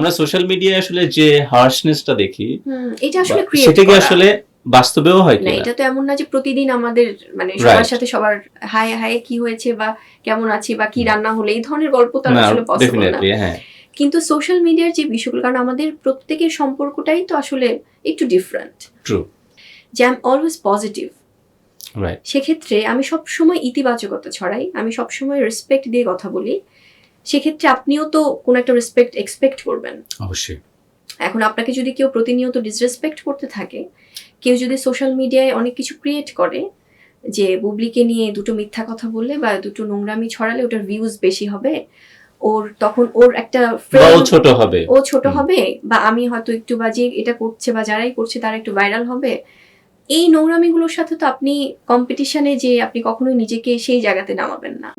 আমরা সোশ্যাল মিডিয়ায় আসলে যে হার্শনেসটা দেখি এটা আসলে সেটা কি আসলে বাস্তবেও হয় না, কিনা? এটা তো এমন না যে প্রতিদিন আমাদের মানে সবার সাথে সবার হাই হাই কি হয়েছে বা কেমন আছি বা কি রান্না হলো এই ধরনের গল্প তো আসলে পসিবল না। কিন্তু সোশ্যাল মিডিয়ার যে বিষয়গুলো, কারণ আমাদের প্রত্যেকের সম্পর্কটাই তো আসলে একটু ডিফারেন্ট। ট্রু। যে আই এম অলওয়েজ পজিটিভ, সেক্ষেত্রে আমি সবসময় ইতিবাচকতা ছড়াই, আমি সবসময় রেসপেক্ট দিয়ে কথা বলি, সেক্ষেত্রে আপনিও তো কোনো একটা রেসপেক্ট এক্সপেক্ট করবেন অবশ্যই। এখন আপনাকে যদি কেউ প্রতিনিয়ত ডিসরেসপেক্ট করতে থাকে, কেউ যদি সোশ্যাল মিডিয়ায় অনেক কিছু ক্রিয়েট করে যে বুবলিকে নিয়ে দুটো মিথ্যা কথা বললে বা দুটো নোংরামি ছড়ালে ওটার ভিউজ বেশি হবে, ওর তখন ওর একটা ও ছোট হবে বা আমি হয়তো একটু বাজে এটা করছে বা যারাই করছে তারা একটু ভাইরাল হবে, এই নোংরামিগুলোর সাথে তো আপনি কম্পিটিশনে যে আপনি কখনোই নিজেকে সেই জায়গাতে নামাবেন না।